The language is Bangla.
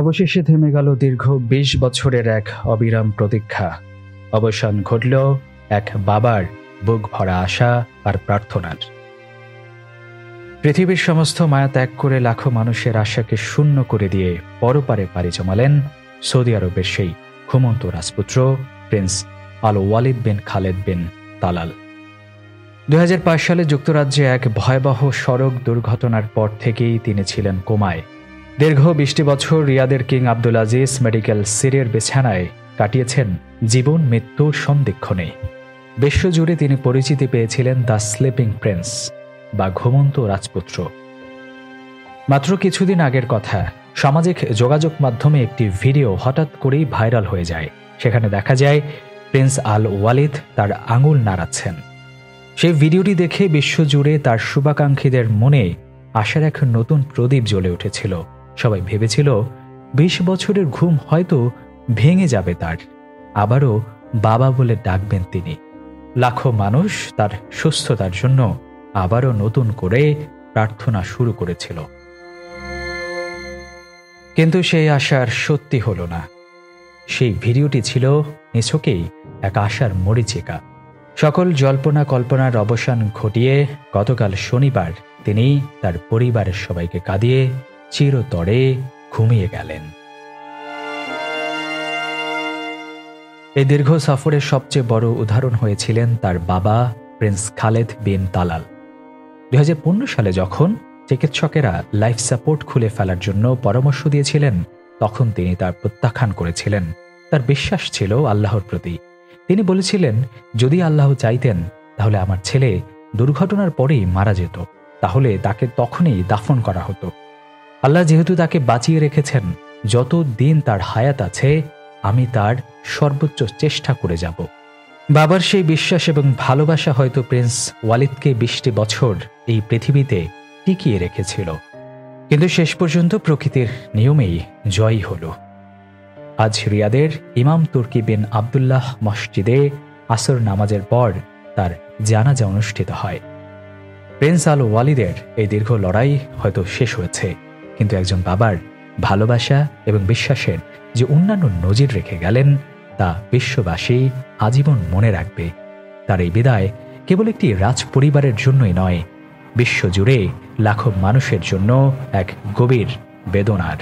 অবশেষে থেমে গেল দীর্ঘ ২০ বছরের এক অবিরাম প্রতীক্ষা। অবসান ঘটল এক বাবার বুক ভরা আশা আর প্রার্থনার। পৃথিবীর সমস্ত মায়া ত্যাগ করে লাখো মানুষের আশাকে শূন্য করে দিয়ে পরপারে পাড়ি জমালেন সৌদি আরবের সেই ঘুমন্ত রাজপুত্র প্রিন্স আল ওয়ালিদ বিন খালেদ বিন তালাল। ২০০৫ সালে যুক্তরাজ্যে এক ভয়াবহ সড়ক দুর্ঘটনার পর থেকেই তিনি ছিলেন কোমায়। দীর্ঘ ২০টি বছর রিয়াদের কিং আব্দুল আজিজ মেডিকেল সিরিয়ার বিছানায় কাটিয়েছেন জীবন মৃত্যুর সন্দিক্ষণে। বিশ্বজুড়ে তিনি পরিচিতি পেয়েছিলেন দ্য স্লিপিং প্রিন্স বা ঘুমন্ত রাজপুত্র। মাত্র কিছুদিন আগের কথা, সামাজিক যোগাযোগ মাধ্যমে একটি ভিডিও হঠাৎ করেই ভাইরাল হয়ে যায়। সেখানে দেখা যায় প্রিন্স আল ওয়ালিদ তার আঙুল নাড়াচ্ছেন। সেই ভিডিওটি দেখে বিশ্বজুড়ে তার শুভাকাঙ্ক্ষীদের মনে আশার এক নতুন প্রদীপ জ্বলে উঠেছিল। সবাই ভেবেছিল ২০ বছরের ঘুম হয়তো ভেঙে যাবে তার, আবারও বাবা বলে ডাকবেন তিনি। লাখো মানুষ তার সুস্থতার জন্য আবারও নতুন করে প্রার্থনা শুরু করেছিল। কিন্তু সেই আশার সত্যি হলো না। সেই ভিডিওটি ছিল নিছকেই এক আশার মরীচিকা। সকল জল্পনা কল্পনার অবসান ঘটিয়ে গতকাল শনিবার তিনি তার পরিবারের সবাইকে কাঁদিয়ে চিরতরে ঘুমিয়ে গেলেন। এই দীর্ঘ সফরের সবচেয়ে বড় উদাহরণ হয়েছিলেন তার বাবা প্রিন্স খালেদ বিন তালাল। ২০১৫ সালে যখন চিকিৎসকেরা লাইফ সাপোর্ট খুলে ফেলার জন্য পরামর্শ দিয়েছিলেন, তখন তিনি তার প্রত্যাখ্যান করেছিলেন। তার বিশ্বাস ছিল আল্লাহর প্রতি। তিনি বলেছিলেন, যদি আল্লাহ চাইতেন তাহলে আমার ছেলে দুর্ঘটনার পরেই মারা যেত, তাহলে তাকে তখনই দাফন করা হতো। আল্লাহ যেহেতু তাকে বাঁচিয়ে রেখেছেন, যত দিন তার হায়াত আছে আমি তার সর্বোচ্চ চেষ্টা করে যাব। বাবার সেই বিশ্বাস এবং ভালোবাসা হয়তো প্রিন্স ওয়ালিদকে ২০টি বছর এই পৃথিবীতে টিকিয়ে রেখেছিল। কিন্তু শেষ পর্যন্ত প্রকৃতির নিয়মেই জয়ী হল। আজ রিয়াদের ইমাম তুর্কি বিন আবদুল্লাহ মসজিদে আসর নামাজের পর তার জানাজা অনুষ্ঠিত হয়। প্রিন্স আল ওয়ালিদের এই দীর্ঘ লড়াই হয়তো শেষ হয়েছে, কিন্তু একজন বাবার ভালোবাসা এবং বিশ্বাসের যে অন্যান্য নজির রেখে গেলেন, তা বিশ্ববাসী আজীবন মনে রাখবে। তার এই বিদায় কেবল একটি রাজ পরিবারের জন্যই নয়, বিশ্বজুড়ে লাখো মানুষের জন্য এক গভীর বেদনার।